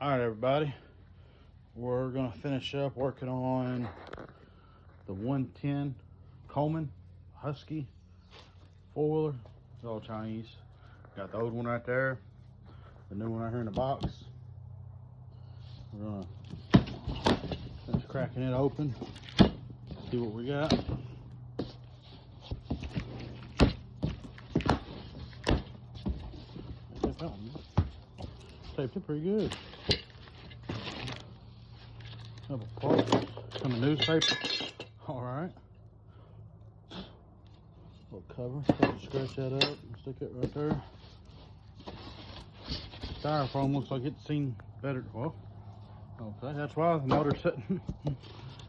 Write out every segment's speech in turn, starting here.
All right, everybody, we're gonna finish up working on the 110 Coleman Husky four-wheeler. It's all Chinese. Got the old one right there, the new one right here in the box. We're gonna finish cracking it open, see what we got. Taped it pretty good. Couple parts, some newspaper. All right. Little cover. Scratch that up and stick it right there. Styrofoam looks like it's seen better. Well, okay, that's why the motor's sitting. The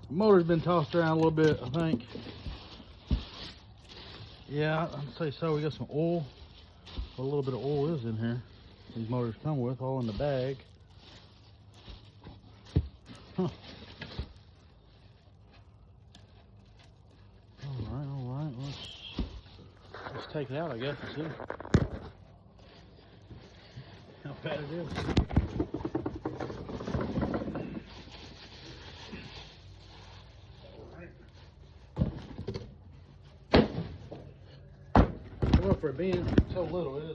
motor's been tossed around a little bit, I think. Yeah, I'd say so. We got some oil. A little bit of oil is in here. These motors come with, all in the bag. Huh. All right. Let's take it out, I guess, and see how bad it is. Well, for being so little, it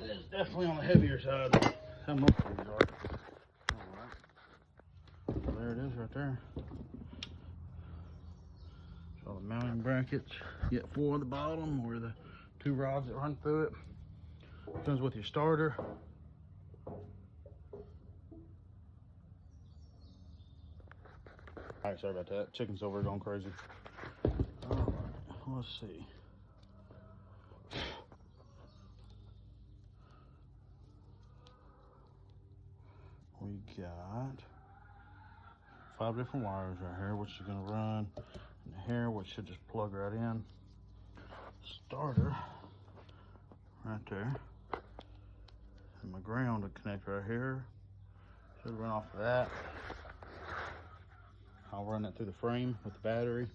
is definitely on the heavier side. How most of these are. All right. There it is right there. All the mounting brackets. You get 4 on the bottom, or the 2 rods that run through it. Comes with your starter. Alright, sorry about that. Chicken's over going crazy. Alright, let's see. We got 5 different wires right here, which you're gonna run in here, which should just plug right in. Starter right there. And my ground to connect right here. Should run off of that. I'll run it through the frame with the battery.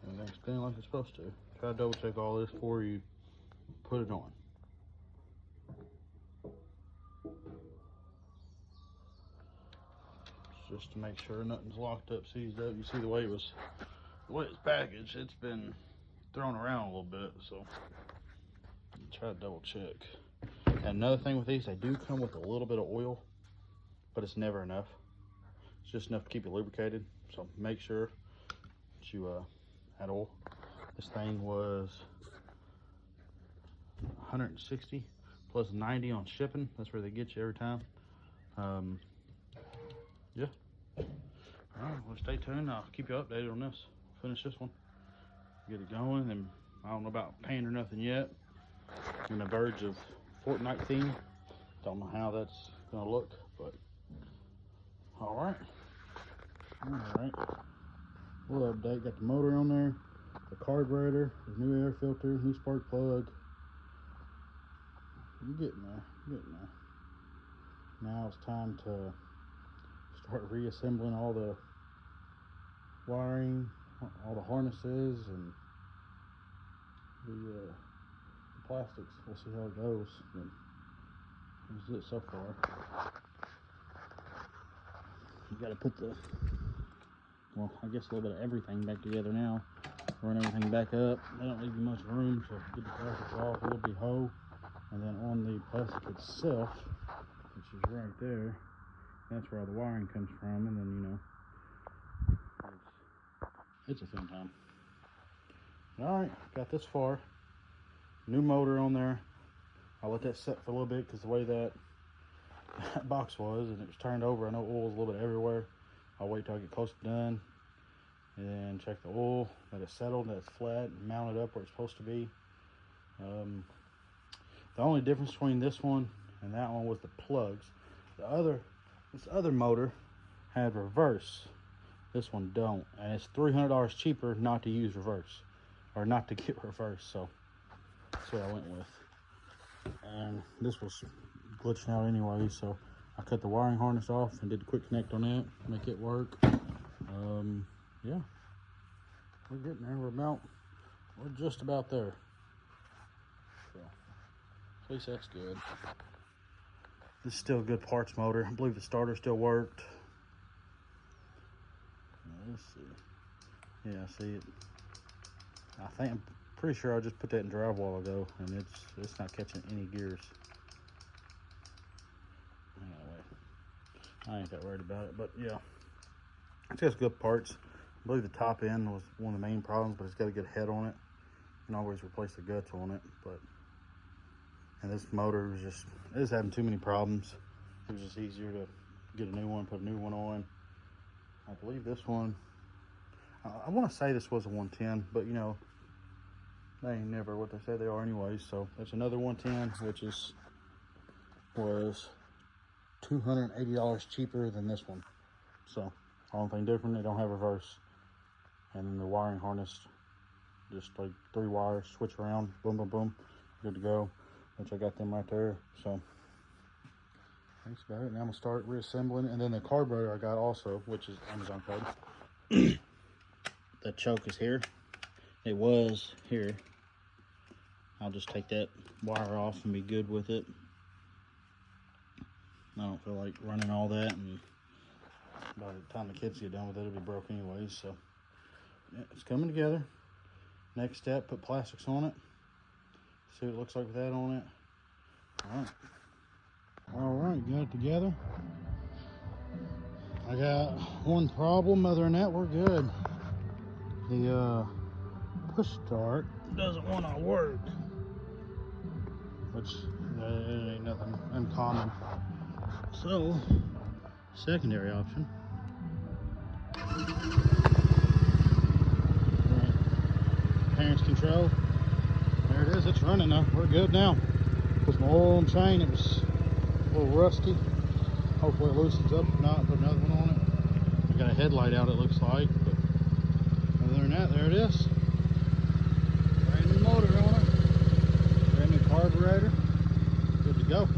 Everything's spinning like it's supposed to. Try to double check all this before you put it on. Just to make sure nothing's locked up, seized up. You see the way it's packaged, it's been thrown around a little bit, so try to double check. And another thing with these, they do come with a little bit of oil, but it's never enough. It's just enough to keep you lubricated, so make sure that you add oil. This thing was 160 plus 90 on shipping. That's where they get you every time. Yeah. All right, well, stay tuned. I'll keep you updated on this. Finish this one, get it going, and I don't know about paint or nothing yet. I'm on the verge of Fortnite theme. Don't know how that's gonna look, but all right. We'll update. Got the motor on there, the carburetor, the new air filter, new spark plug. I'm getting there. Now it's time to start reassembling all the wiring, all the harnesses, and the plastics. We'll see how it goes. But this is it so far. You got to put well, I guess a little bit of everything back together now. Run everything back up. They don't leave you much room, so get the plastics off. It'll be whole, and then on the plastic itself, which is right there, that's where all the wiring comes from, and then it's a fun time. All right, got this far. New motor on there. I'll let that set for a little bit because the way that box was, and it was turned over, I know oil is a little bit everywhere. I'll wait till I get close to done, and then check the oil, let it settle, that it's flat, and mount it up where it's supposed to be. The only difference between this one and that one was the plugs. This other motor had reverse. This one don't, and it's $300 cheaper not to use reverse, or not to get reverse. So that's what I went with. And this was glitching out anyway, so I cut the wiring harness off and did a quick connect on it, make it work. Yeah, we're getting there. We're just about there. So at least that's good. This is still a good parts motor. I believe the starter still worked. Let's see. Yeah, see it. I'm pretty sure I just put that in drive a while ago, and it's not catching any gears. Anyway, I ain't that worried about it, but yeah, it's got good parts. I believe the top end was one of the main problems, but it's got a good head on it. You can always replace the guts on it, and this motor was just having too many problems. It was just easier to get a new one, put a new one on. I believe this one, I want to say this was a 110, but you know, they ain't never what they say they are anyways. So there's another 110, which was $280 cheaper than this one. So only thing different, they don't have reverse. And then the wiring harness, just like 3 wires, switch around, boom, boom, boom, good to go. Which I got them right there. So that's about it. Now I'm gonna start reassembling, and then the carburetor I got also, which is Amazon code. The choke is here. It was here. I'll just take that wire off and be good with it. I don't feel like running all that, and by the time the kids get done with it, it'll be broke anyways. So yeah, it's coming together. Next step, put plastics on it. See what it looks like with that on it. All right, got it together. I got one problem. Other than that, we're good. The push start doesn't want to work, which ain't nothing uncommon. So, secondary option. Right. Parents control. There it is. It's running now. We're good now. Put some oil and chain. It was a little rusty. Hopefully it loosens up. If not, put another one on it. I got a headlight out, it looks like. But other than that, there it is. Brand new motor on it. Brand new carburetor. Good to go.